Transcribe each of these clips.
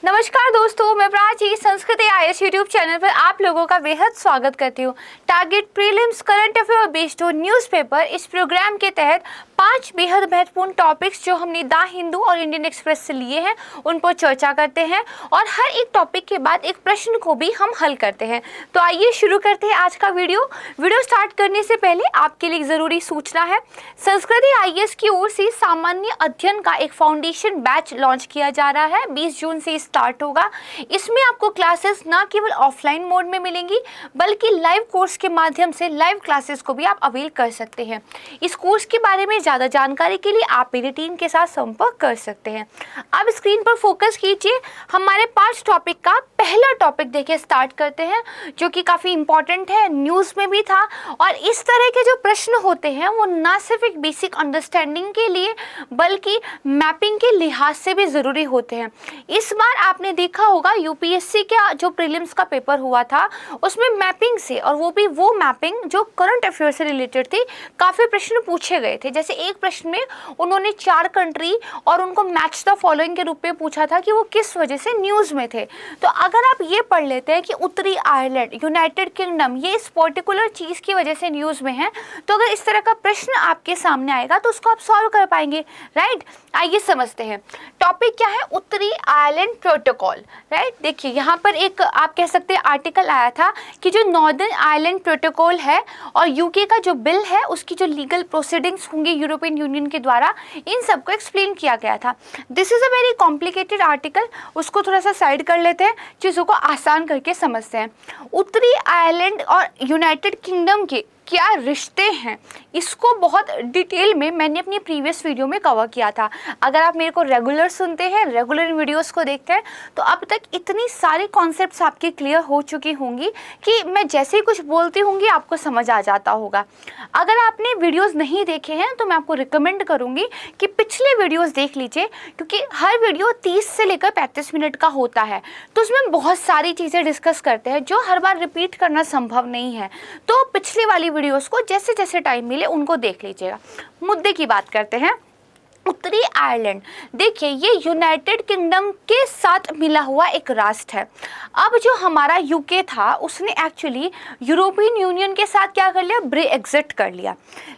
नमस्कार दोस्तों, मैं प्राची संस्कृति आईएएस यूट्यूब चैनल पर आप लोगों का बेहद स्वागत करती हूँ। Target prelims current affair based newspaper इस प्रोग्राम के तहत 5 बेहद महत्वपूर्ण टॉपिक्स जो हमने द हिंदू और इंडियन एक्सप्रेस से लिए हैं उन पर चर्चा करते हैं और हर एक टॉपिक के बाद एक प्रश्न को भी हम हल करते हैं। तो आइए शुरू करते हैं आज का वीडियो स्टार्ट करने से पहले आपके लिए ज़रूरी सूचना है। संस्कृति आईएएस की ओर से सामान्य अध्ययन का एक फाउंडेशन बैच लॉन्च किया जा रहा है। 20 जून से स्टार्ट होगा। इसमें आपको क्लासेस ना केवल ऑफलाइन मोड में मिलेंगी बल्कि लाइव कोर्स के माध्यम से लाइव क्लासेस को भी आप अवेल कर सकते हैं। इस कोर्स के बारे में ज़्यादा जानकारी के लिए आप मेरी टीम के साथ संपर्क कर सकते हैं। अब स्क्रीन पर फोकस कीजिए। हमारे 5 टॉपिक का पहला टॉपिक देखिए स्टार्ट करते हैं जो कि काफ़ी इंपॉर्टेंट है, न्यूज़ में भी था। और इस तरह के जो प्रश्न होते हैं वो ना सिर्फ एक बेसिक अंडरस्टैंडिंग के लिए बल्कि मैपिंग के लिहाज से भी ज़रूरी होते हैं। इस बार आपने देखा होगा यूपीएससी का जो प्रीलिम्स का पेपर हुआ था उसमें मैपिंग से, और वो भी वो मैपिंग जो करंट अफेयर से रिलेटेड थी, काफ़ी प्रश्न पूछे गए थे। जैसे एक प्रश्न में उन्होंने 4 कंट्री और उनको मैच द फॉलोइंग के रूप में पूछा था कि वो किस वजह से न्यूज़ में थे। तो अगर आप ये पढ़ लेते हैं कि उत्तरी आयरलैंड, यूनाइटेड किंगडम, ये इस पर्टिकुलर चीज़ की वजह से न्यूज़ में है, तो अगर इस तरह का प्रश्न आपके सामने आएगा तो उसको आप सॉल्व कर पाएंगे, राइट। आइए समझते हैं टॉपिक क्या है। उत्तरी आयरलैंड प्रोटोकॉल, राइट। देखिए यहाँ पर एक आप कह सकते हैं आर्टिकल आया था कि जो नॉर्दर्न आयरलैंड प्रोटोकॉल है और यूके का जो बिल है उसकी जो लीगल प्रोसीडिंग्स होंगे यूरोपियन यूनियन के द्वारा, इन सबको एक्सप्लेन किया गया था। This is a very complicated article, उसको थोड़ा सा साइड कर लेते हैं, चीज़ों को आसान करके समझते हैं। उत्तरी आयरलैंड और यूनाइटेड किंगडम के क्या रिश्ते हैं, इसको बहुत डिटेल में मैंने अपनी प्रीवियस वीडियो में कवर किया था। अगर आप मेरे को रेगुलर सुनते हैं, रेगुलर वीडियोस को देखते हैं, तो अब तक इतनी सारी कॉन्सेप्ट्स आपकी क्लियर हो चुकी होंगी कि मैं जैसे ही कुछ बोलती होंगी आपको समझ आ जाता होगा। अगर आपने वीडियोस नहीं देखे हैं तो मैं आपको रिकमेंड करूँगी कि पिछले वीडियोज़ देख लीजिए, क्योंकि हर वीडियो 30 से लेकर 35 मिनट का होता है। तो उसमें बहुत सारी चीज़ें डिस्कस करते हैं जो हर बार रिपीट करना संभव नहीं है। तो पिछली वाली वीडियोस को जैसे जैसे टाइम मिले उनको देख लीजिएगा। मुद्दे की बात करते हैं। उत्तरी आयरलैंड, देखिए ये यूनाइटेड किंगडम के साथ मिला हुआ एक राष्ट्र है। अब जो हमारा यूके था उसने एक्चुअली यूरोपियन यूनियन के साथ क्या कर लिया, ब्रेक्जिट कर लिया।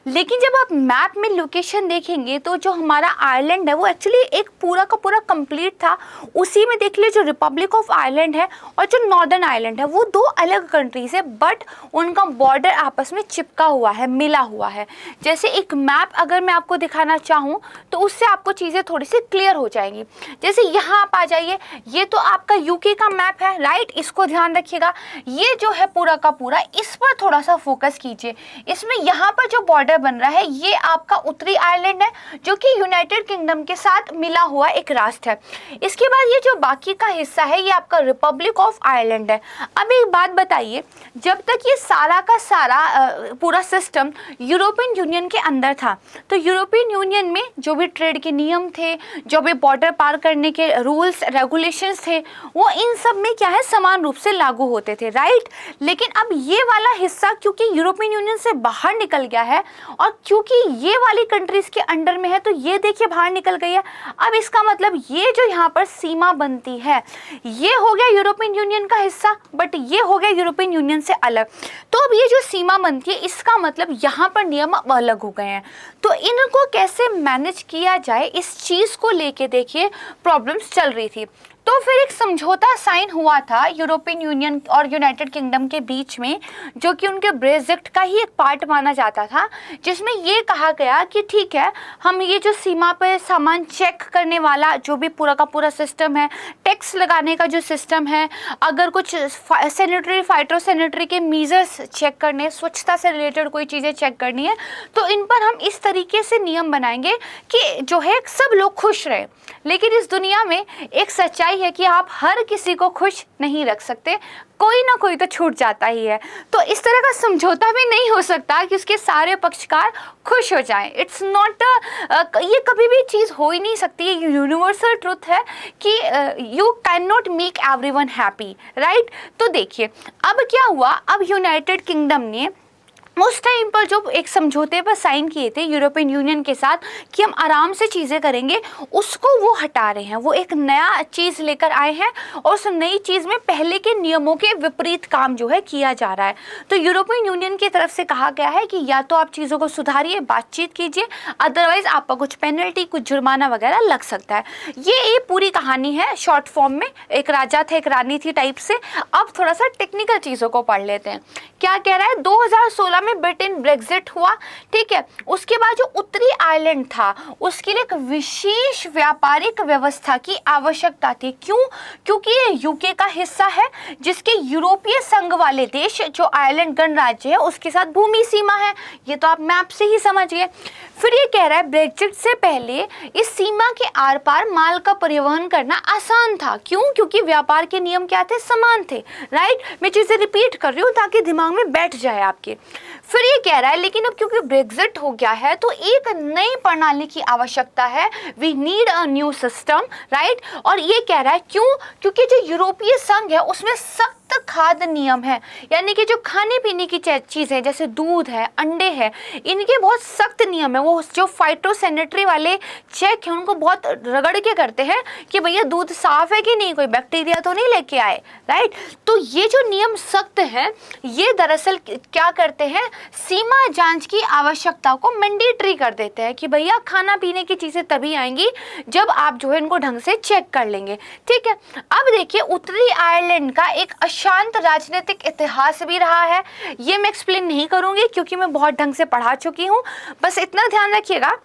लेकिन जब आप मैप में लोकेशन देखेंगे तो जो हमारा आयरलैंड है वो एक्चुअली एक पूरा का पूरा कंप्लीट था। उसी में देख लीजिए जो रिपब्लिक ऑफ आयरलैंड है और जो नॉर्दर्न आयरलैंड है वो 2 अलग कंट्रीज है, बट उनका बॉर्डर आपस में चिपका हुआ है, मिला हुआ है। जैसे एक मैप अगर मैं आपको दिखाना चाहूँ तो उससे आपको चीज़ें थोड़ी सी क्लियर हो जाएंगी। जैसे यहाँ आप आ जाइए, ये तो आपका यूके का मैप है, राइट, इसको ध्यान रखिएगा। ये जो है पूरा का पूरा, इस पर थोड़ा सा फोकस कीजिए। इसमें यहाँ पर जो बॉर्डर बन रहा है ये आपका उत्तरी आयरलैंड है जो कि यूनाइटेड किंगडम के साथ मिला हुआ एक राष्ट्र है। इसके बाद ये जो बाकी का हिस्सा है ये आपका रिपब्लिक ऑफ आयरलैंड है। अब एक बात बताइए, जब तक ये सारा का सारा पूरा सिस्टम यूरोपियन यूनियन के अंदर था तो यूरोपियन यूनियन में जो भी ट्रेड के नियम थे, जो भी बॉर्डर पार करने के रूल्स रेगुलेशंस थे, वो इन सब में क्या है समान रूप से लागू होते थे, राइट। लेकिन अब ये वाला हिस्सा क्योंकि यूरोपियन यूनियन से बाहर निकल गया है और क्योंकि ये वाली कंट्रीज के अंडर में है तो ये देखिए बाहर निकल गई है। अब इसका मतलब ये जो यहाँ पर सीमा बनती है ये हो गया यूरोपियन यूनियन का हिस्सा, बट ये हो गया यूरोपियन यूनियन से अलग। तो अब ये जो सीमा बनती है इसका मतलब यहाँ पर नियम अब अलग हो गए हैं। तो इनको कैसे मैनेज किया जाए, इस चीज़ को लेके देखिए प्रॉब्लम्स चल रही थी। तो फिर एक समझौता साइन हुआ था यूरोपियन यूनियन और यूनाइटेड किंगडम के बीच में, जो कि उनके ब्रेक्जिट का ही एक पार्ट माना जाता था, जिसमें ये कहा गया कि ठीक है, हम ये जो सीमा पर सामान चेक करने वाला जो भी पूरा का पूरा सिस्टम है, टैक्स लगाने का जो सिस्टम है, अगर कुछ सैनिटरी फाइटोसैनिटरी के मीजर्स चेक करने, स्वच्छता से रिलेटेड कोई चीज़ें चेक करनी है, तो इन पर हम इस तरीके से नियम बनाएंगे कि जो है सब लोग खुश रहे। लेकिन इस दुनिया में एक सच्चाई है कि आप हर किसी को खुश नहीं रख सकते, कोई ना कोई तो छूट जाता ही है। तो इस तरह का समझौता भी नहीं हो सकता कि उसके सारे पक्षकार खुश हो जाएं। इट्स नॉट ये कभी भी चीज़ हो ही नहीं सकती। ये यूनिवर्सल ट्रुथ है कि you can not make everyone happy, right. तो देखिए अब क्या हुआ, अब यूनाइटेड किंगडम ने उस टाइम पर जो एक समझौते पर साइन किए थे यूरोपियन यूनियन के साथ कि हम आराम से चीज़ें करेंगे, उसको वो हटा रहे हैं। वो एक नया चीज़ लेकर आए हैं और उस नई चीज़ में पहले के नियमों के विपरीत काम जो है किया जा रहा है। तो यूरोपियन यूनियन की तरफ से कहा गया है कि या तो आप चीज़ों को सुधारिए, बातचीत कीजिए, अदरवाइज आपका कुछ पेनल्टी, कुछ जुर्माना वगैरह लग सकता है। ये पूरी कहानी है शॉर्ट फॉर्म में। एक राजा था, एक रानी थी टाइप से। अब थोड़ा सा टेक्निकल चीज़ों को पढ़ लेते हैं। क्या कह रहा है, 2016 में ब्रिटेन ब्रेक्जिट हुआ, ठीक है। उसके बाद जो उत्तरी आयरलैंड था उसके लिए एक विशेष व्यापारिक व्यवस्था की आवश्यकता थी। क्यों? क्योंकि ये यूके का हिस्सा है, जिसके यूरोपीय संघ वाले देश जो आयरलैंड गणराज्य है उसके साथ भूमि सीमा है। ये तो आप मैप से ही समझ गए। फिर ये कह रहा है ब्रेक्जिट से पहले इस सीमा के आर पार माल का परिवहन करना आसान था। क्यों? क्योंकि व्यापार के नियम क्या थे? समान थे, राइट। मैं चीजें रिपीट कर रही हूँ ताकि दिमाग में बैठ जाए आपके। फिर ये कह रहा है लेकिन अब क्योंकि ब्रेक्जिट हो गया है तो एक नई प्रणाली की आवश्यकता है। We need a new system, right. और ये कह रहा है क्यों? क्योंकि जो यूरोपीय संघ है उसमें सख्त खाद्य नियम है, यानी कि जो खाने पीने की चीजें जैसे दूध है, अंडे है, इनके बहुत सख्त नियम है। वो जो फाइटोसैनिटरी वाले चेक है उनको बहुत रगड़ के करते हैं कि भैया दूध साफ है कि नहीं, कोई बैक्टीरिया तो नहीं लेके आए, राइट। तो ये जो नियम सख्त हैं ये दरअसल क्या करते हैं, सीमा जांच की आवश्यकता को मैंडेटरी कर देते हैं कि भैया खाना पीने की चीजें तभी आएंगी जब आप जो है इनको ढंग से चेक कर लेंगे, ठीक है। अब देखिए उत्तरी आयरलैंड का एक अशांत राजनीतिक इतिहास भी रहा है। ये मैं एक्सप्लेन नहीं करूंगी क्योंकि मैं बहुत ढंग से पढ़ा चुकी हूँ। बस इतना ध्यान रखिएगा,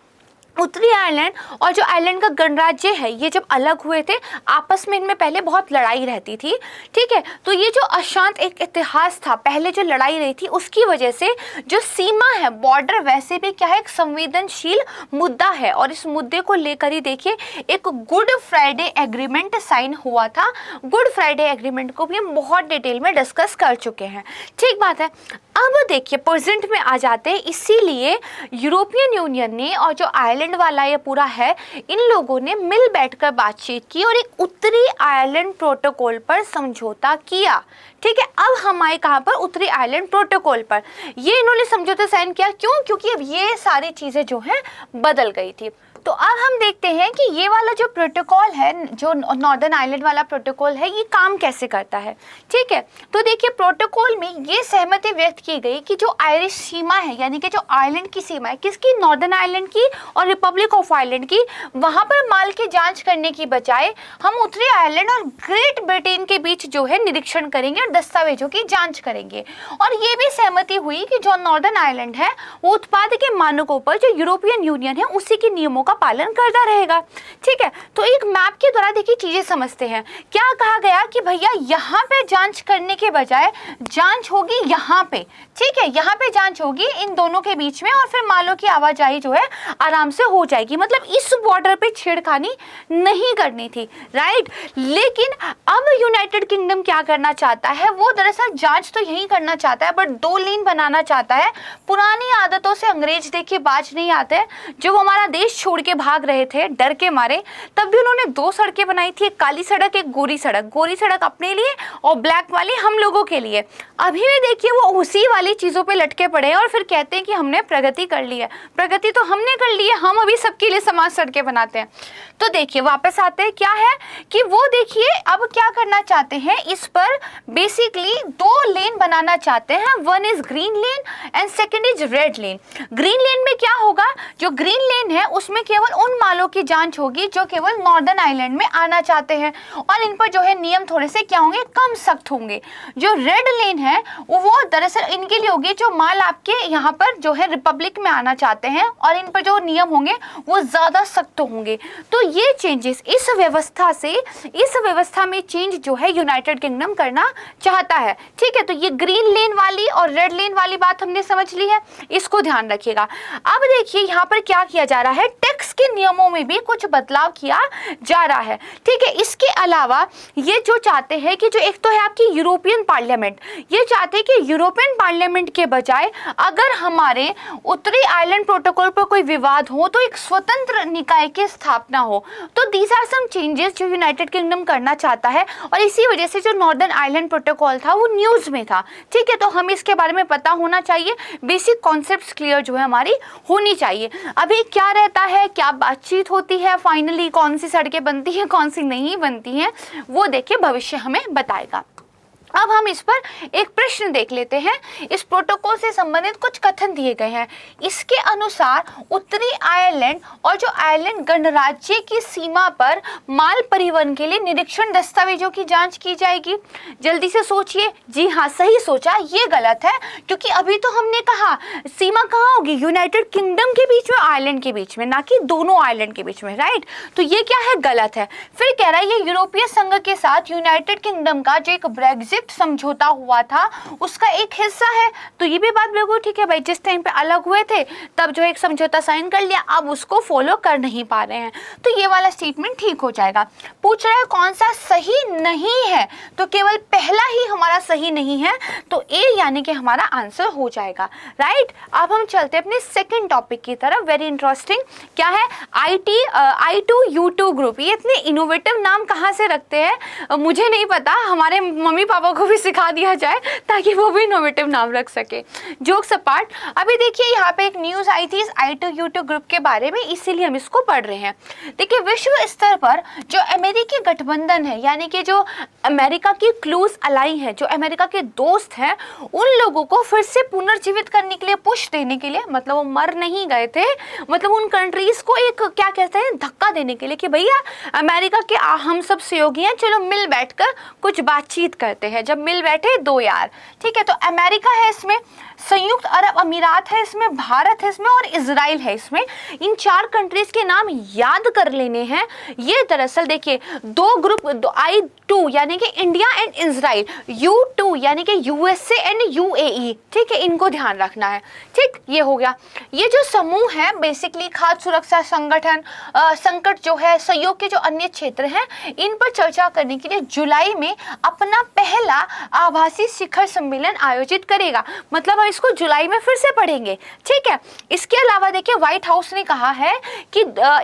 उत्तरी आयरलैंड और जो आयरलैंड का गणराज्य है ये जब अलग हुए थे आपस में इनमें पहले बहुत लड़ाई रहती थी, ठीक है। तो ये जो अशांत एक इतिहास था, पहले जो लड़ाई रही थी उसकी वजह से जो सीमा है, बॉर्डर वैसे भी क्या है, एक संवेदनशील मुद्दा है। और इस मुद्दे को लेकर ही देखिए एक गुड फ्राइडे एग्रीमेंट साइन हुआ था। गुड फ्राइडे एग्रीमेंट को भी हम बहुत डिटेल में डिस्कस कर चुके हैं, ठीक बात है। अब देखिए प्रेजेंट में आ जाते हैं। इसीलिए यूरोपियन यूनियन ने और जो आयरलैंड वाला ये पूरा है, इन लोगों ने मिल बैठकर बातचीत की और एक उत्तरी आयरलैंड प्रोटोकॉल पर समझौता किया, ठीक है। अब हम आए कहाँ पर, उत्तरी आयरलैंड प्रोटोकॉल पर। ये इन्होंने समझौता साइन किया, क्यों? क्योंकि अब ये सारी चीजें जो हैं बदल गई थी। तो अब हम देखते हैं कि ये वाला जो प्रोटोकॉल है, जो नॉर्दर्न आयरलैंड वाला प्रोटोकॉल है, ये काम कैसे करता है, ठीक है। तो देखिए प्रोटोकॉल में ये सहमति व्यक्त की गई कि जो आयरिश सीमा है, यानी कि जो आयरलैंड की सीमा है, किसकी? नॉर्दर्न आयरलैंड की और रिपब्लिक ऑफ आयरलैंड की, वहां पर माल की जांच करने की बजाय हम उत्तरी आयरलैंड और ग्रेट ब्रिटेन के बीच जो है निरीक्षण करेंगे और दस्तावेजों की जांच करेंगे। और ये भी सहमति हुई कि जो नॉर्दर्न आयरलैंड है वो उत्पाद के मानकों पर जो यूरोपियन यूनियन है उसी के नियमों का पालन करता रहेगा, ठीक है। तो एक मैप के द्वारा देखिए चीजें समझते हैं। क्या कहा गया कि भैया यहाँ पे जांच करने के बजाय जांच होगी यहाँ पे, ठीक है। यहाँ पे जांच होगी इन दोनों के बीच में और फिर मालों की आवाजाही जो है आराम से हो जाएगी। मतलब इस बॉर्डर पे छेड़खानी नहीं करनी थी, राइट। लेकिन अब यूनाइटेड किंगडम क्या करना चाहता है, वो दरअसल जांच तो यही करना चाहता है बट 2 लेन बनाना चाहता है। पुरानी आदतों से अंग्रेज देखिए बाज नहीं आते। जब हमारा देश छोड़ के भाग रहे थे डर के मारे, तब भी उन्होंने 2 सड़कें बनाई थी, एक काली सड़क, एक गोरी सड़क। गोरी सड़क अपने लिए और ब्लैक वाली हम लोगों के लिए। अभी भी देखिए वो उसी वाली चीजों पे लटके पड़े हैं और फिर कहते हैं कि हमने प्रगति कर ली है। प्रगति तो हमने कर ली है, हम अभी सबके लिए समान सड़कें बनाते हैं। तो देखिए वापस आते हैं, क्या है कि वो देखिए अब क्या करना चाहते हैं, इस पर बेसिकली 2 लेन बनाना चाहते हैं। One is green lane and second is red lane. Green lane में क्या होगा, जो ग्रीन लेन है उसमें केवल उन मालों की जांच होगी जो केवल नॉर्दर्न आयरलैंड में आना चाहते हैं और इन पर जो है नियम थोड़े से क्या होंगे, कम सख्त होंगे। जो रेड लेन है वो दरअसल इनके लिए होगी जो माल आपके यहाँ पर जो है रिपब्लिक में आना चाहते हैं और इन पर जो नियम होंगे वो ज्यादा सख्त होंगे। तो ये चेंजेस इस व्यवस्था में चेंज जो है यूनाइटेड किंगडम करना चाहता है, ठीक है। तो ये ग्रीन लेन वाली और रेड लेन वाली बात हमने समझ ली है, इसको ध्यान रखिएगा। अब देखिए यहाँ पर क्या किया जा रहा है, टेक फिजिक्स के नियमों में भी कुछ बदलाव किया जा रहा है। ठीक है, इसके अलावा ये जो चाहते हैं कि जो एक तो है आपकी यूरोपियन पार्लियामेंट, ये चाहते हैं कि यूरोपियन पार्लियामेंट के बजाय अगर हमारे उत्तरी आयरलैंड प्रोटोकॉल पर कोई विवाद हो तो एक स्वतंत्र निकाय की स्थापना हो। तो दीज आर सम चेंजेस जो यूनाइटेड किंगडम करना चाहता है, और इसी वजह से जो नॉर्दर्न आयरलैंड प्रोटोकॉल था वो न्यूज में था। ठीक है, तो हमें इसके बारे में पता होना चाहिए, बेसिक कॉन्सेप्ट्स क्लियर जो है हमारी होनी चाहिए। अभी क्या रहता है, क्या बातचीत होती है, फाइनली कौन सी सड़कें बनती हैं, कौन सी नहीं बनती हैं, वो देखिए भविष्य हमें बताएगा। अब हम इस पर एक प्रश्न देख लेते हैं। इस प्रोटोकॉल से संबंधित कुछ कथन दिए गए हैं। इसके अनुसार उत्तरी आयरलैंड और जो आयरलैंड गणराज्य की सीमा पर माल परिवहन के लिए निरीक्षण दस्तावेजों की जांच की जाएगी। जल्दी से सोचिए, जी हाँ सही सोचा, ये गलत है, क्योंकि अभी तो हमने कहा सीमा कहाँ होगी, यूनाइटेड किंगडम के बीच में, आयरलैंड के बीच में, ना कि दोनों आयरलैंड के बीच में, राइट। तो ये क्या है, गलत है। फिर कह रहा है ये यूरोपीय संघ के साथ यूनाइटेड किंगडम का जो एक ब्रेग्जिट समझौता हुआ था उसका एक हिस्सा है। तो ये भी बात बिल्कुल ठीक है भाई, जिस टाइम पे अलग हुए थे तब जो एक समझौता साइन कर लिया, अब उसको फॉलो कर नहीं पा रहे हैं, तो ये वाला स्टेटमेंट ठीक हो जाएगा। पूछ रहा है कौन सा सही नहीं है, तो केवल पहला ही हमारा सही नहीं है, तो ए यानी कि हमारा आंसर हो जाएगा, राइट। अब हम चलते हैं अपने सेकंड टॉपिक की तरफ। वेरी इंटरेस्टिंग, क्या है, I2U2 ग्रुप। ये इतने इनोवेटिव नाम कहाँ से रखते हैं मुझे नहीं पता, हमारे मम्मी पापा को भी सिखा दिया जाए ताकि वो भी इनोवेटिव नाम रख सके। जोक्स अपार्ट, अभी देखिए यहाँ पे एक न्यूज आई थी इस I2U2 ग्रुप के बारे में, इसीलिए हम इसको पढ़ रहे हैं। देखिए विश्व स्तर पर जो अमेरिकी गठबंधन है, यानी कि जो अमेरिका की क्लोज अलाई है, जो अमेरिका के दोस्त हैं, उन लोगों को फिर से पुनर्जीवित करने के लिए, पुश देने के लिए, मतलब वो मर नहीं गए थे, मतलब उन कंट्रीज को एक क्या कहते हैं धक्का देने के लिए कि भैया अमेरिका के हम सब सहयोगी हैं, चलो मिल बैठकर कुछ बातचीत करते हैं। जब मिल बैठे दो यार, ठीक है, तो अमेरिका है इसमें, संयुक्त अरब अमीरात है इसमें, भारत है इसमें और इजराइल है इसमें। इन चार कंट्रीज के नाम याद कर लेने हैं। ये दरअसल देखिए दो ग्रुप, I2 यानी कि इंडिया एंड इजराइल, U2 यानी कि USA एंड UAE, ठीक है, इनको ध्यान रखना है। ठीक, ये हो गया। ये जो समूह है बेसिकली खाद्य सुरक्षा संगठन, संकट जो है, सहयोग के जो अन्य क्षेत्र हैं, इन पर चर्चा करने के लिए जुलाई में अपना पहला आभासी शिखर सम्मेलन आयोजित करेगा। मतलब हम इसको जुलाई में फिर से पढ़ेंगे, ठीक है। इसके अलावा देखिए व्हाइट हाउस ने कहा है कि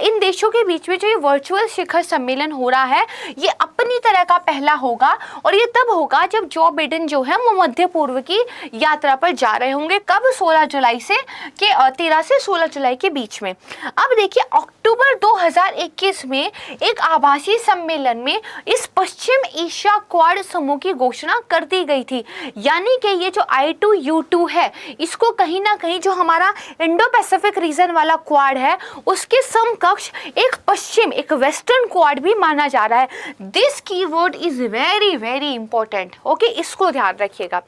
इन देशों के बीच में जो ये वर्चुअल शिखर सम्मेलन हो रहा है, ये अपनी तरह का पहला होगा, और ये तब होगा जब जो बाइडेन जो है वो मध्य पूर्व की यात्रा पर जा रहे होंगे। कब, 16 जुलाई से 13 से 16 जुलाई के बीच में। अब देखिए अक्टूबर 2021 में एक आभासी सम्मेलन में इस पश्चिम एशिया क्वाड समूह की घोषणा कर दी गई थी। यानी कि ये जो I2U2 है, इसको कहीं ना कहीं जो हमारा इंडो पैसिफिक रीजन वाला क्वाड है उसके समकक्ष एक पश्चिम, एक वेस्टर्न क्वाड भी माना जा रहा है। This keyword is very very important, okay, इसको ध्यान रखिएगा।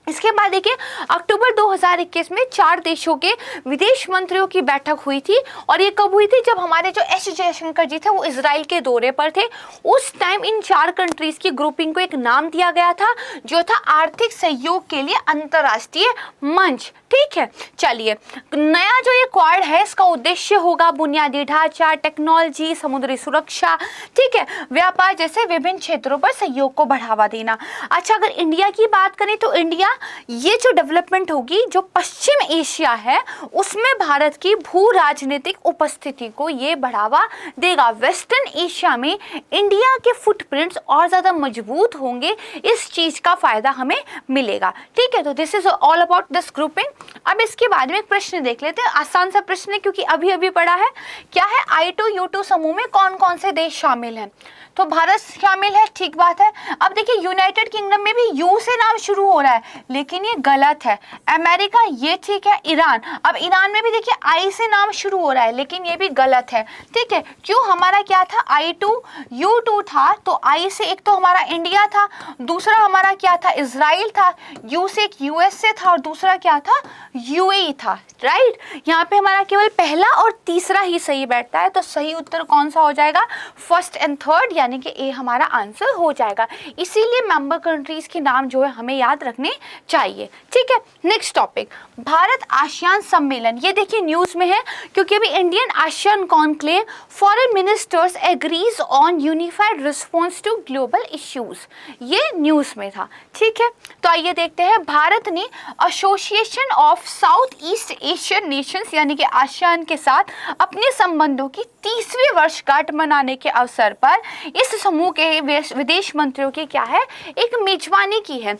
इसके बाद देखिए अक्टूबर 2021 में 4 देशों के विदेश मंत्रियों की बैठक हुई थी, और ये कब हुई थी, जब हमारे जो एस जयशंकर जी थे वो इजराइल के दौरे पर थे। उस टाइम इन 4 कंट्रीज की ग्रुपिंग को एक नाम दिया गया था जो था आर्थिक सहयोग के लिए अंतर्राष्ट्रीय मंच। ठीक है, चलिए नया जो ये क्वाड है इसका उद्देश्य होगा बुनियादी ढांचा, टेक्नोलॉजी, समुद्री सुरक्षा, ठीक है, व्यापार जैसे विभिन्न क्षेत्रों पर सहयोग को बढ़ावा देना। अच्छा, अगर इंडिया की बात करें तो इंडिया, ये जो डेवलपमेंट होगी, जो पश्चिम एशिया है उसमें भारत की भू राजनीतिक उपस्थिति को ये बढ़ावा देगा। वेस्टर्न एशिया में इंडिया के फुटप्रिंट्स और ज्यादा मजबूत होंगे, इस चीज का फायदा हमें मिलेगा। ठीक है, तो this is all about this grouping. अब इसके बाद में एक प्रश्न देख लेते हैं, आसान सा प्रश्न है क्योंकि अभी अभी पढ़ा है। क्या है, I2U2 समूह में कौन कौन से देश शामिल हैं? तो भारत शामिल है, ठीक बात है। अब देखिए यूनाइटेड किंगडम में भी यू से नाम शुरू हो रहा है, लेकिन ये गलत है। अमेरिका, ये ठीक है। ईरान, अब ईरान में भी देखिए आई से नाम शुरू हो रहा है, लेकिन ये भी गलत है। ठीक है, क्यों, हमारा क्या था, I2U2 था, तो आई से एक तो हमारा इंडिया था, दूसरा हमारा क्या था, इजराइल था, यू से एक USA था, और दूसरा क्या था, UAE था, राइट। यहाँ पे हमारा केवल पहला और तीसरा ही सही बैठता है, तो सही उत्तर कौन सा हो जाएगा, फर्स्ट एंड थर्ड, यानी कि ए हमारा आंसर हो जाएगा। इसीलिए मेंबर कंट्रीज के नाम जो है हमें याद रखने चाहिए। ठीक है, नेक्स्ट टॉपिक, भारत आसियान सम्मेलन। ये देखिए न्यूज में है क्योंकि अभी Indian ASEAN conclave foreign ministers agrees on unified response to global issues, ये न्यूज में था। ठीक है, तो आइए देखते हैं, भारत ने association of south east Asian Nations यानी कि आसियान के साथ अपने संबंधों की 30वीं वर्षगांठ मनाने के अवसर पर इस समूह के विदेश मंत्रियों की क्या है, एक मेजबानी की है।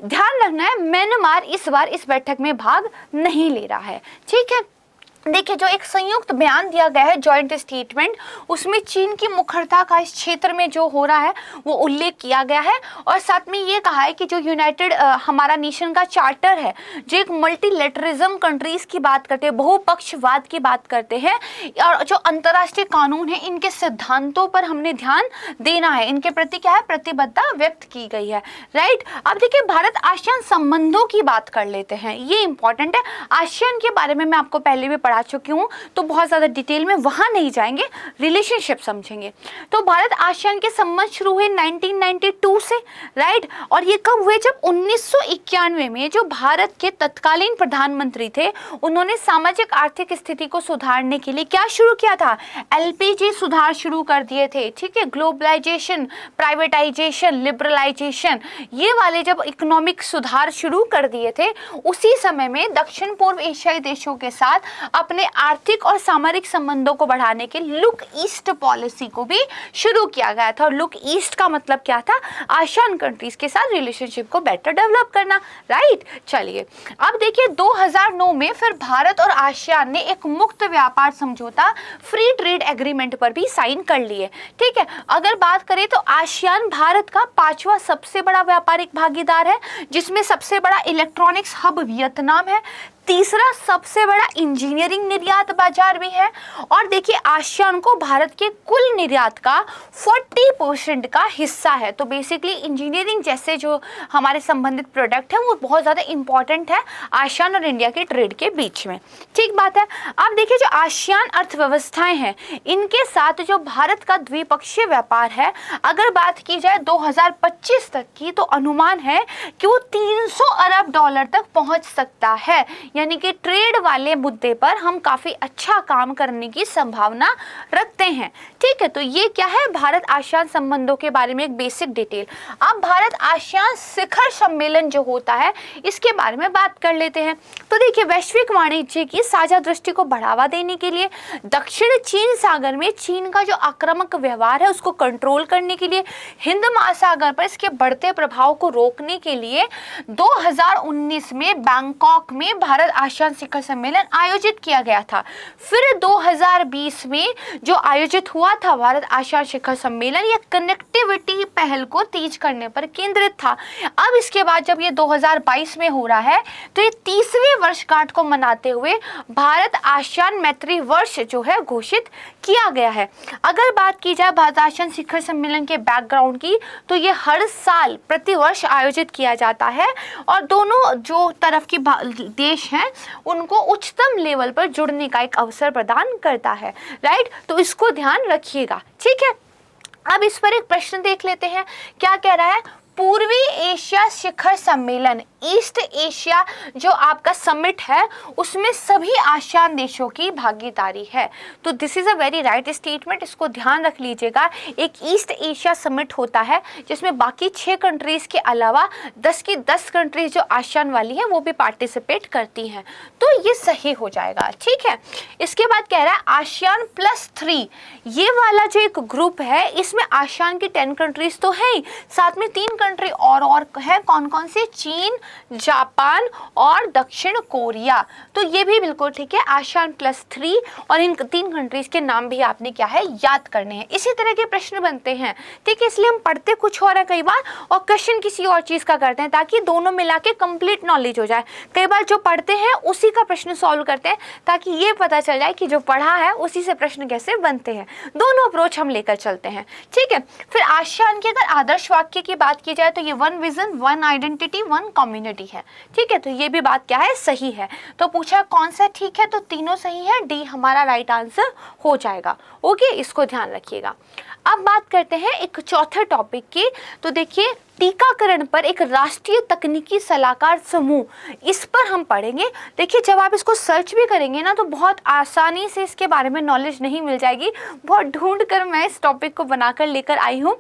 ध्यान रखना है, म्यांमार इस बार इस बैठक में भाग नहीं ले रहा है। ठीक है, देखिए जो एक संयुक्त बयान दिया गया है, जॉइंट स्टेटमेंट, उसमें चीन की मुखरता का इस क्षेत्र में जो हो रहा है वो उल्लेख किया गया है और साथ में ये कहा है कि जो यूनाइटेड हमारा नेशन का चार्टर है, जो एक मल्टीलेटरिज्म कंट्रीज की बात करते हैं, बहुपक्षवाद की बात करते हैं और जो अंतर्राष्ट्रीय कानून है, इनके सिद्धांतों पर हमने ध्यान देना है, इनके प्रति क्या है, प्रतिबद्धता व्यक्त की गई है। राइट, अब देखिए भारत आसियान संबंधों की बात कर लेते हैं, ये इंपॉर्टेंट है। आसियान के बारे में मैं आपको पहले भी आ चुकी हूँ, तो बहुत ज्यादा डिटेल में वहां नहीं जाएंगे, रिलेशनशिप समझेंगे। तो भारत आसियान के संबंध शुरू हुए 1992 से, राइट, और ये कब हुए, जब 1991 में जो भारत के तत्कालीन प्रधानमंत्री थे, उन्होंने सामाजिक आर्थिक स्थिति को सुधारने के लिए क्या शुरू किया था, एलपीजी सुधार शुरू कर दिए थे। ठीक है, ग्लोबलाइजेशन, प्राइवेटाइजेशन, लिबरलाइजेशन, ये वाले जब इकोनॉमिक सुधार शुरू कर दिए थे, उसी समय में दक्षिण पूर्व एशियाई देशों के साथ अपने आर्थिक और सामरिक संबंधों को बढ़ाने के लुक ईस्ट पॉलिसी को भी शुरू किया गया था। और लुक ईस्ट का मतलब क्या था, आसियान कंट्रीज के साथ रिलेशनशिप को बेटर डेवलप करना। राइट, चलिए अब देखिए 2009 में फिर भारत और आसियान ने एक मुक्त व्यापार समझौता, फ्री ट्रेड एग्रीमेंट पर भी साइन कर लिए। ठीक है, अगर बात करें तो आसियान भारत का 5वां सबसे बड़ा व्यापारिक भागीदार है, जिसमें सबसे बड़ा इलेक्ट्रॉनिक्स हब वियतनाम है, तीसरा सबसे बड़ा इंजीनियरिंग निर्यात बाजार भी है। और देखिए आसियान को भारत के कुल निर्यात का 40% का हिस्सा है। तो बेसिकली इंजीनियरिंग जैसे जो हमारे संबंधित प्रोडक्ट हैं वो बहुत ज़्यादा इंपॉर्टेंट है आसियान और इंडिया के ट्रेड के बीच में। ठीक बात है। अब देखिए जो आसियान अर्थव्यवस्थाएं हैं, इनके साथ जो भारत का द्विपक्षीय व्यापार है, अगर बात की जाए 2025 तक की, तो अनुमान है कि वो 300 अरब डॉलर तक पहुंच सकता है। यानी कि ट्रेड वाले मुद्दे पर हम काफी अच्छा काम करने की संभावना रखते हैं। ठीक है, तो ये क्या है, भारत आसियान संबंधों के बारे में एक बेसिक डिटेल। अब भारत आसियान शिखर सम्मेलन जो होता है, इसके बारे में बात कर लेते हैं। तो देखिए वैश्विक वाणिज्य की साझा दृष्टि को बढ़ावा देने के लिए, दक्षिण चीन सागर में चीन का जो आक्रामक व्यवहार है उसको कंट्रोल करने के लिए, हिंद महासागर पर इसके बढ़ते प्रभाव को रोकने के लिए 2019 में बैंकॉक में भारत आसियान शिखर सम्मेलन आयोजित किया गया था। फिर 2020 में जो आयोजित हुआ था भारत आसियान शिखर सम्मेलन, यह कनेक्टिविटी पहल को तेज करने पर केंद्रित था। अब इसके बाद जब ये 2022 में हो रहा है, तो ये 30वीं वर्षगांठ को मनाते हुए भारत आसियान मैत्री वर्ष जो है घोषित किया गया है। अगर बात की जाए भारत आसियान शिखर सम्मेलन के बैकग्राउंड की, तो ये हर साल प्रतिवर्ष आयोजित किया जाता है और दोनों जो तरफ की देश हैं उनको उच्चतम लेवल पर जुड़ने का एक अवसर प्रदान करता है। राइट, तो इसको ध्यान रखिएगा। ठीक है, अब इस पर एक प्रश्न देख लेते हैं, क्या कह रहा है, पूर्वी एशिया शिखर सम्मेलन, ईस्ट एशिया जो आपका समिट है, उसमें सभी आसियान देशों की भागीदारी है। तो this is a very right statement, इसको ध्यान रख लीजिएगा। एक ईस्ट एशिया समिट होता है जिसमें बाकी 6 कंट्रीज के अलावा 10 की 10 कंट्रीज जो आसियान वाली है वो भी पार्टिसिपेट करती हैं। तो ये सही हो जाएगा। ठीक है, इसके बाद कह रहा है आसियान +3, ये वाला जो एक ग्रुप है, इसमें आसियान की 10 कंट्रीज तो है ही, साथ में 3 कंट्री और है। कौन कौन से, चीन, जापान और दक्षिण कोरिया। तो ये भी बिल्कुल ठीक है, आसियान +3, और इन 3 कंट्रीज के नाम भी आपने क्या है याद करने हैं। इसी तरह के प्रश्न बनते हैं। ठीक है, इसलिए हम पढ़ते कुछ और है कई बार और क्वेश्चन किसी और चीज का करते हैं, ताकि दोनों मिला के कंप्लीट नॉलेज हो जाए। कई बार जो पढ़ते हैं उसी का प्रश्न सॉल्व करते हैं, ताकि ये पता चल जाए कि जो पढ़ा है उसी से प्रश्न कैसे बनते हैं। दोनों अप्रोच हम लेकर चलते हैं। ठीक है, फिर आसियान के अगर आदर्श वाक्य की बात की जाए तो ये 1 विजन, 1 आइडेंटिटी, 1 कम्युनिटी है। ठीक है, तो ये भी बात क्या है, सही है। तो पूछा कौन सा ठीक है, तो तीनों सही है, डी हमारा राइट आंसर हो जाएगा। ओके, इसको ध्यान रखिएगा। अब बात करते हैं एक चौथे टॉपिक की। तो देखिए टीकाकरण पर एक राष्ट्रीय तकनीकी सलाहकार समूह, इस पर हम पढ़ेंगे। देखिए जब आप इसको सर्च भी करेंगे ना तो बहुत आसानी से इसके बारे में नॉलेज नहीं मिल जाएगी। बहुत ढूंढ कर मैं इस टॉपिक को बनाकर लेकर आई हूँ।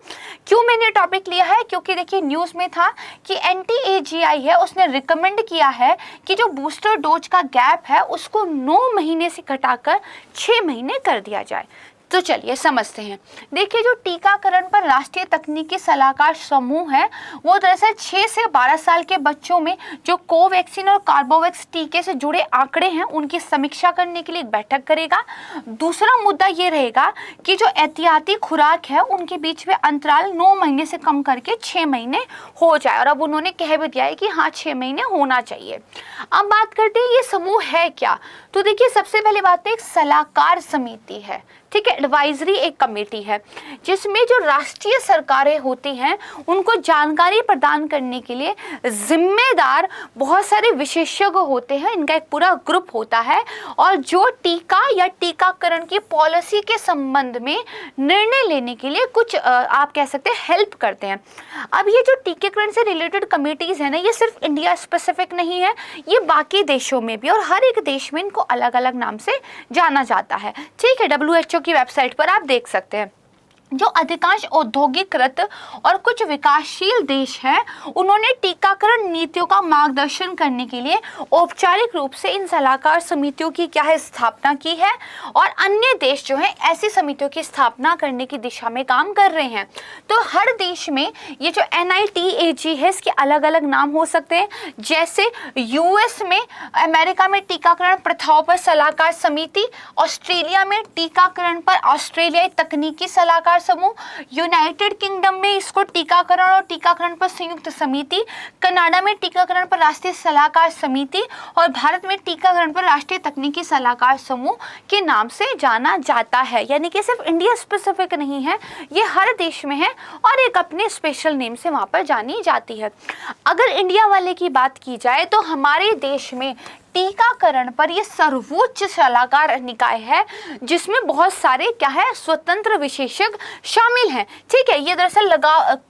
क्यों मैंने टॉपिक लिया है? क्योंकि देखिए न्यूज़ में था कि NTAGI है, उसने रिकमेंड किया है कि जो बूस्टर डोज का गैप है उसको 9 महीने से घटाकर 6 महीने कर दिया जाए। तो चलिए समझते हैं। देखिए जो टीकाकरण पर राष्ट्रीय तकनीकी सलाहकार समूह है वो दरअसल 6 से 12 साल के बच्चों में जो कोवैक्सीन और कार्बोवैक्स टीके से जुड़े आंकड़े हैं उनकी समीक्षा करने के लिए एक बैठक करेगा। दूसरा मुद्दा ये रहेगा कि जो एहतियाती खुराक है उनके बीच में अंतराल 9 महीने से कम करके 6 महीने हो जाए, और अब उन्होंने कह भी दिया है कि हाँ 6 महीने होना चाहिए। अब बात करते हैं ये समूह है क्या। तो देखिए सबसे पहले बात है एक सलाहकार समिति है, ठीक है, एडवाइजरी एक कमेटी है जिसमें जो राष्ट्रीय सरकारें होती हैं उनको जानकारी प्रदान करने के लिए जिम्मेदार बहुत सारे विशेषज्ञ होते हैं। इनका एक पूरा ग्रुप होता है और जो टीका या टीकाकरण की पॉलिसी के संबंध में निर्णय लेने के लिए कुछ आप कह सकते हैं हेल्प करते हैं। अब ये जो टीकाकरण से रिलेटेड कमेटीज़ है ना, ये सिर्फ इंडिया स्पेसिफिक नहीं है, ये बाकी देशों में भी, और हर एक देश में इनको अलग अलग नाम से जाना जाता है। ठीक है, WHO की वेबसाइट पर आप देख सकते हैं। जो अधिकांश औद्योगिकृत और कुछ विकासशील देश हैं उन्होंने टीकाकरण नीतियों का मार्गदर्शन करने के लिए औपचारिक रूप से इन सलाहकार समितियों की क्या है स्थापना की है, और अन्य देश जो है ऐसी समितियों की स्थापना करने की दिशा में काम कर रहे हैं। तो हर देश में ये जो NITAG है इसके अलग अलग नाम हो सकते हैं, जैसे US में, अमेरिका में टीकाकरण प्रथाओं पर सलाहकार समिति, ऑस्ट्रेलिया में टीकाकरण पर ऑस्ट्रेलियाई तकनीकी सलाहकार समूह, यूनाइटेड किंगडम में इसको टीकाकरण और टीकाकरण पर संयुक्त समिति, कनाडा में टीकाकरण पर राष्ट्रीय सलाहकार समिति, और भारत में टीकाकरण पर राष्ट्रीय तकनीकी सलाहकार समूह के नाम से जाना जाता है। यानी कि सिर्फ इंडिया स्पेसिफिक नहीं है, ये हर देश में है और एक अपने स्पेशल नेम से वहाँ पर जानी जाती है। अगर इंडिया वाले की बात की जाए तो हमारे देश में टीकाकरण पर ये सर्वोच्च सलाहकार निकाय है जिसमें बहुत सारे क्या है स्वतंत्र विशेषज्ञ शामिल हैं। ठीक है, ये दरअसल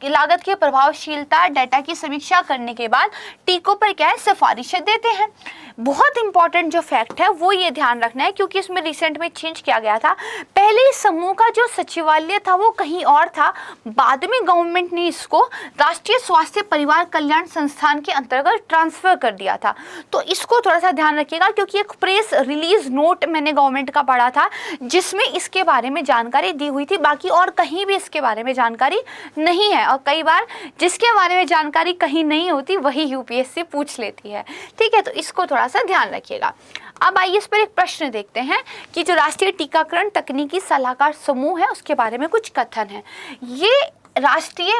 लागत की प्रभावशीलता डाटा की समीक्षा करने के बाद टीकों पर क्या है सिफारिशें देते हैं। बहुत इंपॉर्टेंट जो फैक्ट है वो ये ध्यान रखना है क्योंकि इसमें रिसेंट में चेंज किया गया था। पहले इस समूह का जो सचिवालय था वो कहीं और था, बाद में गवर्नमेंट ने इसको राष्ट्रीय स्वास्थ्य परिवार कल्याण संस्थान के अंतर्गत ट्रांसफर कर दिया था। तो इसको थोड़ा सा ध्यान रखिएगा क्योंकि एक प्रेस रिलीज नोट मैंने गवर्नमेंट का पढ़ा था जिसमें इसके बारे में जानकारी दी हुई थी, बाकी और कहीं भी इसके बारे में जानकारी नहीं है। और कई बार जिसके बारे में जानकारी कहीं नहीं होती वही UPSC पूछ लेती है। ठीक है, तो इसको थोड़ा सा ध्यान रखिएगा। अब आइए इस पर एक प्रश्न देखते हैं कि जो राष्ट्रीय टीकाकरण तकनीकी सलाहकार समूह है उसके बारे में कुछ कथन है। ये राष्ट्रीय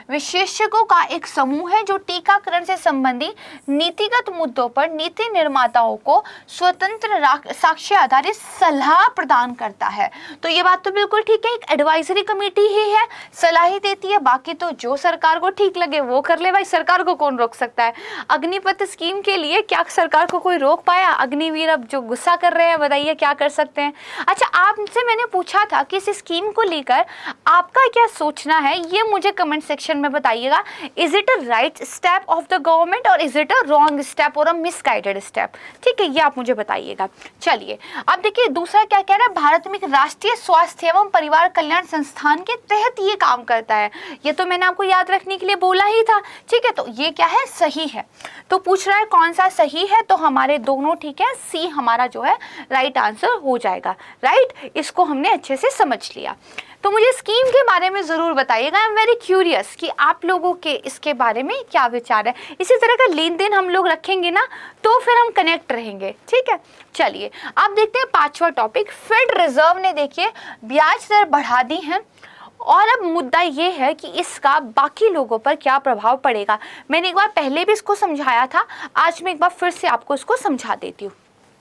विशेषज्ञों का एक समूह है जो टीकाकरण से संबंधित नीतिगत मुद्दों पर नीति निर्माताओं को स्वतंत्र साक्ष्य आधारित सलाह प्रदान करता है। तो ये बात तो बिल्कुल ठीक है, एक एडवाइजरी कमेटी ही है, सलाह ही देती है, बाकी तो जो सरकार को ठीक लगे वो कर ले। भाई सरकार को कौन रोक सकता है? अग्निपथ स्कीम के लिए क्या सरकार को कोई रोक पाया? अग्निवीर अब जो गुस्सा कर रहे हैं बताइए क्या कर सकते हैं। अच्छा, आपसे मैंने पूछा था कि इस स्कीम को लेकर आपका क्या सोचना है, ये मुझे कमेंट सेक्शन में बताइएगा। Is it a right step of the government और is it a wrong step और अ मिसगाइडेड स्टेप? ठीक है, ये आप मुझे बताइएगा। चलिए अब देखिए दूसरा क्या कह रहा है, भारत में एक राष्ट्रीय स्वास्थ्य एवं परिवार कल्याण संस्थान के तहत ये काम करता है। ये तो मैंने आपको याद रखने के लिए बोला ही था। ठीक है, तो ये क्या है, सही है। तो पूछ रहा है कौन सा सही है, तो हमारे दोनों ठीक है, सी हमारा जो है राइट आंसर हो जाएगा। राइट, इसको हमने अच्छे से समझ लिया। तो मुझे स्कीम के बारे में ज़रूर बताइएगा। आई एम वेरी क्यूरियस कि आप लोगों के इसके बारे में क्या विचार है। इसी तरह का लेन देन हम लोग रखेंगे ना तो फिर हम कनेक्ट रहेंगे। ठीक है, चलिए आप देखते हैं 5वां टॉपिक। फेड रिजर्व ने देखिए ब्याज दर बढ़ा दी है और अब मुद्दा ये है कि इसका बाकी लोगों पर क्या प्रभाव पड़ेगा। मैंने एक बार पहले भी इसको समझाया था, आज मैं एक बार फिर से आपको इसको समझा देती हूँ।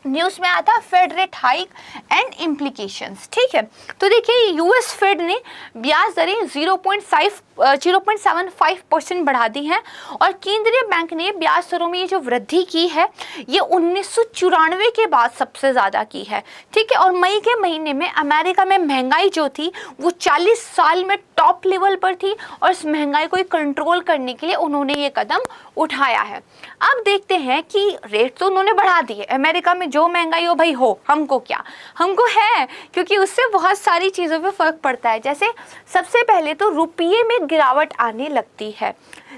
न्यूज़ में आया था fed rate hike and implications. ठीक है, तो देखिए यूएस फेड ने ब्याज दरें 0.75% बढ़ा दी हैं और केंद्रीय बैंक ने ब्याज दरों में ये जो वृद्धि की है ये 1994 के बाद सबसे ज़्यादा की है। ठीक है, और मई के महीने में अमेरिका में महंगाई जो थी वो 40 साल में टॉप लेवल पर थी और इस महंगाई को कंट्रोल करने के लिए उन्होंने ये कदम उठाया है। अब देखते हैं कि रेट तो उन्होंने बढ़ा दिए, अमेरिका में जो महंगाई हो भाई हो, हमको क्या, हमको है, क्योंकि उससे बहुत सारी चीज़ों पे फर्क पड़ता है। जैसे सबसे पहले तो रुपये में गिरावट आने लगती है।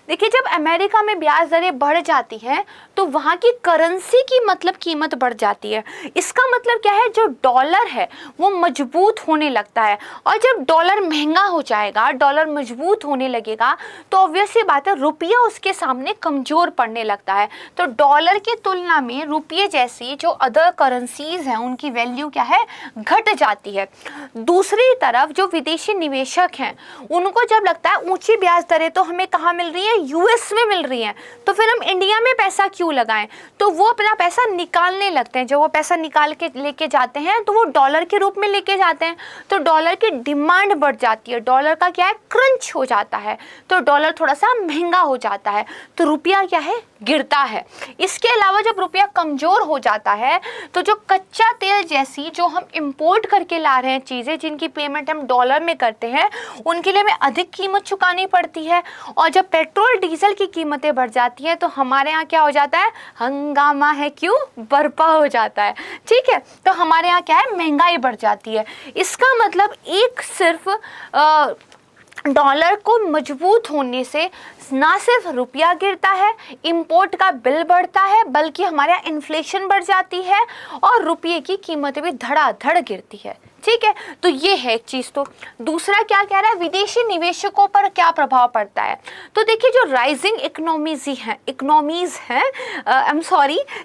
देखिए जब अमेरिका में ब्याज दरें बढ़ जाती हैं तो वहाँ की करेंसी की मतलब कीमत बढ़ जाती है। इसका मतलब क्या है, जो डॉलर है वो मजबूत होने लगता है और जब डॉलर महंगा हो जाएगा, डॉलर मजबूत होने लगेगा तो ऑब्वियस सी बात है रुपया उसके सामने कमज़ोर पड़ने लगता है। तो डॉलर की तुलना में रुपये जैसी जो अदर करेंसीज हैं उनकी वैल्यू क्या है, घट जाती है। दूसरी तरफ जो विदेशी निवेशक हैं उनको जब लगता है ऊंची ब्याज दरें तो हमें कहाँ मिल रही है, यूएस में मिल रही हैं, तो फिर हम इंडिया में पैसा क्यों लगाएं, तो वो अपना पैसा निकालने लगते हैं। जब वो पैसा निकाल के लेके जाते हैं तो वो डॉलर के रूप में लेके जाते हैं, तो डॉलर की डिमांड बढ़ जाती है, डॉलर का क्या है, क्रंच हो जाता है, तो डॉलर थोड़ा सा महंगा हो जाता है, तो रुपया क्या है, गिरता है। इसके अलावा जब रुपया कमज़ोर हो जाता है तो जो कच्चा तेल जैसी जो हम इंपोर्ट करके ला रहे हैं चीज़ें जिनकी पेमेंट हम डॉलर में करते हैं उनके लिए हमें अधिक कीमत चुकानी पड़ती है और जब पेट्रोल डीजल की कीमतें बढ़ जाती हैं तो हमारे यहाँ क्या हो जाता है, हंगामा है क्यों बर्पा हो जाता है। ठीक है, तो हमारे यहाँ क्या है, महंगाई बढ़ जाती है। इसका मतलब एक सिर्फ डॉलर को मजबूत होने से ना सिर्फ रुपया गिरता है, इंपोर्ट का बिल बढ़ता है, बल्कि हमारे यहाँ इन्फ्लेशन बढ़ जाती है और रुपये की कीमतें भी धड़ाधड़ गिरती है। ठीक है, तो ये है एक चीज़। तो दूसरा क्या कह रहा है, विदेशी निवेशकों पर क्या प्रभाव पड़ता है, तो देखिए जो राइजिंग इकोनॉमीज हैं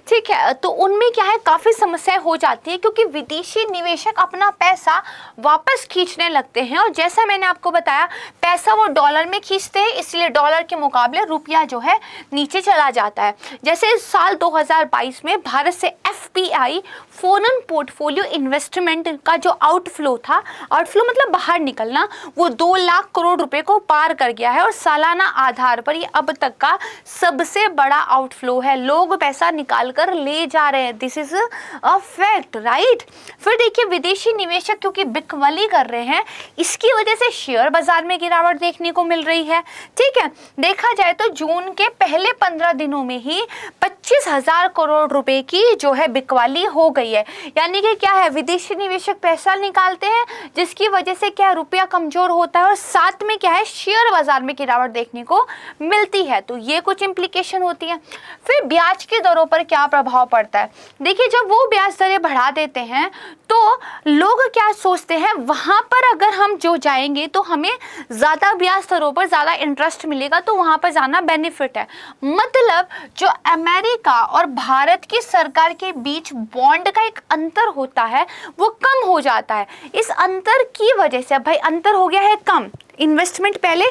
ठीक है, तो उनमें क्या है, काफ़ी समस्याएं हो जाती है क्योंकि विदेशी निवेशक अपना पैसा वापस खींचने लगते हैं और जैसा मैंने आपको बताया पैसा वो डॉलर में खींचते हैं, इसलिए डॉलर के मुकाबले रुपया जो है नीचे चला जाता है। जैसे इस साल 2022 में भारत से FPI फॉरेन पोर्टफोलियो इन्वेस्टमेंट का जो आउटफ्लो था, आउटफ्लो मतलब बाहर निकलना, वो 2 लाख करोड़ रुपए को पार कर गया है और सालाना आधार पर ये अब तक का सबसे बड़ा आउटफ्लो है। लोग पैसा निकाल कर ले जा रहे हैं, this is a fact, right. फिर देखिए विदेशी निवेशक क्योंकि बिकवली कर रहे हैं, इसकी वजह से शेयर बाजार में गिरावट देखने को मिल रही है। ठीक है, देखा जाए तो जून के पहले 15 दिनों में ही 25,000 करोड़ रुपए की जो है बिकवाली हो गई है। यानी कि क्या है, विदेशी निवेशक पैसा निकालते हैं जिसकी वजह से क्या रुपया कमजोर होता है और साथ में क्या है, शेयर बाजार में गिरावट देखने को मिलती है। तो ये कुछ इम्प्लीकेशन होती है। फिर ब्याज की दरों पर क्या प्रभाव पड़ता है, देखिए जब वो ब्याज दरें बढ़ा देते हैं तो लोग क्या सोचते हैं, वहां पर अगर हम जो जाएंगे तो हमें ज्यादा ब्याज दरों पर ज्यादा इंटरेस्ट मिलेगा, तो वहां पर जाना बेनिफिट है। मतलब जो अमेरिका और भारत की सरकार के बीच बॉन्ड का एक अंतर होता है वो कम हो जाता है। इस अंतर की वजह से, भाई अंतर हो गया है कम, इन्वेस्टमेंट पहले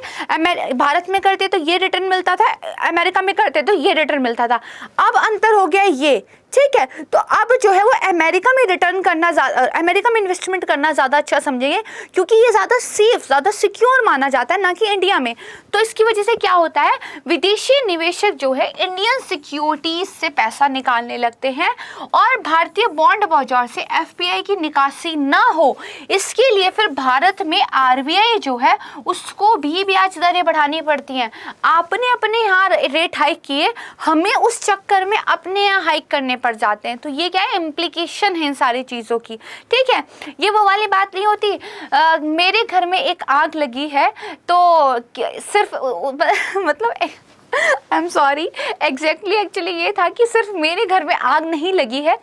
भारत में करते तो ये रिटर्न मिलता था, अमेरिका में करते तो ये रिटर्न मिलता था, अब अंतर हो गया ये। ठीक है, तो अब जो है वो अमेरिका में रिटर्न करना, अमेरिका में इन्वेस्टमेंट करना ज़्यादा अच्छा समझेंगे क्योंकि ये ज़्यादा सेफ, ज़्यादा सिक्योर माना जाता है, ना कि इंडिया में। तो इसकी वजह से क्या होता है, विदेशी निवेशक जो है इंडियन सिक्योरिटीज से पैसा निकालने लगते हैं और भारतीय बॉन्ड बाजार से FPI की निकासी ना हो, इसके लिए फिर भारत में RBI जो है उसको भी ब्याज दरें बढ़ानी पड़ती हैं। आपने अपने यहाँ रेट हाइक किए, हमें उस चक्कर में अपने यहाँ हाइक करने पड़ जाते हैं। तो ये क्या है, इम्प्लीकेशन है इन सारी चीज़ों की। ठीक है, ये वो वाली बात नहीं होती मेरे घर में एक आग लगी है तो सिर्फ मतलब आई एम सॉरी, एक्चुअली ये था कि सिर्फ मेरे घर में आग नहीं लगी है,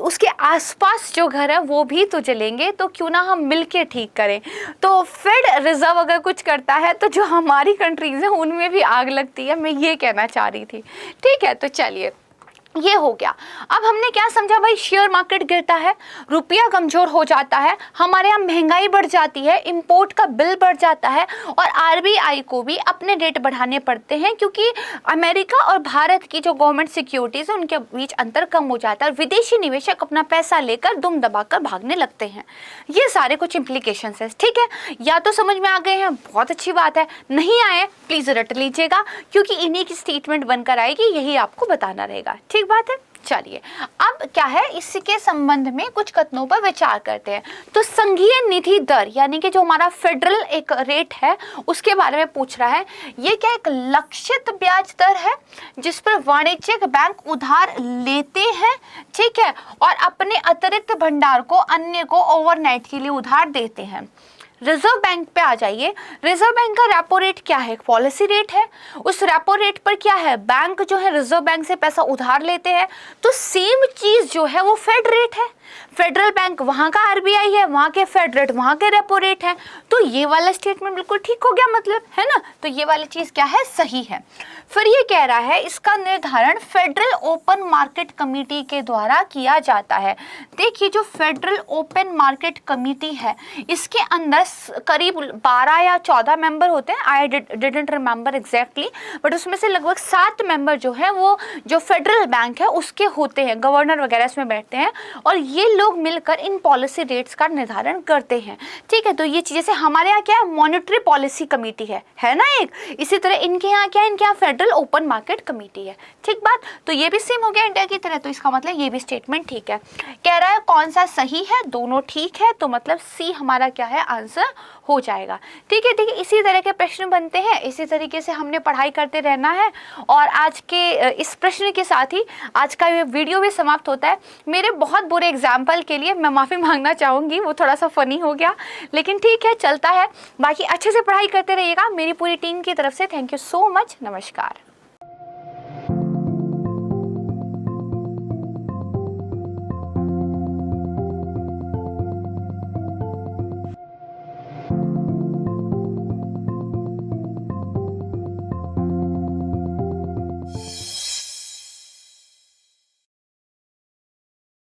उसके आसपास जो घर है वो भी तो जलेंगे, तो क्यों ना हम मिलके ठीक करें। तो फेड रिजर्व अगर कुछ करता है तो जो हमारी कंट्रीज हैं उनमें भी आग लगती है, मैं ये कहना चाह रही थी। ठीक है, तो चलिए ये हो गया। अब हमने क्या समझा भाई, शेयर मार्केट गिरता है, रुपया कमजोर हो जाता है, हमारे यहाँ महंगाई बढ़ जाती है, इंपोर्ट का बिल बढ़ जाता है और आरबीआई को भी अपने रेट बढ़ाने पड़ते हैं क्योंकि अमेरिका और भारत की जो गवर्नमेंट सिक्योरिटीज है उनके बीच अंतर कम हो जाता है और विदेशी निवेशक अपना पैसा लेकर दुम दबाकर भागने लगते हैं। ये सारे कुछ इम्प्लीकेशन है, ठीक है। या तो समझ में आ गए हैं, बहुत अच्छी बात है, नहीं आए प्लीज रट लीजिएगा क्योंकि इन्हीं की स्टेटमेंट बनकर आएगी, यही आपको बताना रहेगा, ठीक बात है। चलिए अब क्या है, इसके संबंध में कुछ कथनों पर विचार करते हैं। तो संघीय निधि दर यानी कि जो हमारा फेडरल एक रेट है उसके बारे में पूछ रहा है। ये क्या एक लक्षित ब्याज दर है जिस पर वाणिज्यिक बैंक उधार लेते हैं, ठीक है, और अपने अतिरिक्त भंडार को अन्य को ओवरनाइट के लिए उधार देते हैं। रिजर्व बैंक पे आ जाइए। रिजर्व बैंक का रेपो रेट क्या है, पॉलिसी रेट है। उस रेपो रेट पर क्या है, बैंक जो है रिजर्व बैंक से पैसा उधार लेते हैं। तो सेम चीज जो है वो फेड रेट है। फेडरल बैंक वहां का आरबीआई है, वहां के फेड रेट वहां के रेपो रेट है। तो ये वाला स्टेटमेंट बिल्कुल ठीक हो गया, मतलब है ना। तो ये वाली चीज क्या है, सही है। फिर ये कह रहा है इसका निर्धारण फेडरल ओपन मार्केट कमेटी के द्वारा किया जाता है। देखिए जो फेडरल ओपन मार्केट कमेटी है इसके अंदर करीब 12 या 14 मेंबर होते हैं। I didn't remember exactly, but उसमें से लगभग 7 मेंबर जो है वो जो फेडरल बैंक है उसके होते हैं, गवर्नर वगैरह इसमें बैठते हैं और ये लोग मिलकर इन पॉलिसी रेट्स का निर्धारण करते हैं, ठीक है। तो ये चीज़ जैसे हमारे यहाँ क्या है, मॉनेटरी पॉलिसी कमेटी है ना एक, इसी तरह इनके यहाँ क्या है, इनके यहाँ फेडरल ओपन मार्केट कमेटी है, ठीक बात। तो ये भी सेम हो गया इंडिया की तरह, तो इसका मतलब ये भी स्टेटमेंट ठीक है। कह रहा है कौन सा सही है, दोनों ठीक है, तो मतलब सी हमारा क्या है, आंसर हो जाएगा, ठीक है। ठीक है, इसी तरह के प्रश्न बनते हैं, इसी तरीके से हमने पढ़ाई करते रहना है। और आज के इस प्रश्न के साथ ही आज का ये वीडियो भी समाप्त होता है। मेरे बहुत बुरे एग्जाम्पल के लिए मैं माफ़ी मांगना चाहूँगी, वो थोड़ा सा फनी हो गया, लेकिन ठीक है, चलता है। बाकी अच्छे से पढ़ाई करते रहिएगा। मेरी पूरी टीम की तरफ से थैंक यू सो मच, नमस्कार।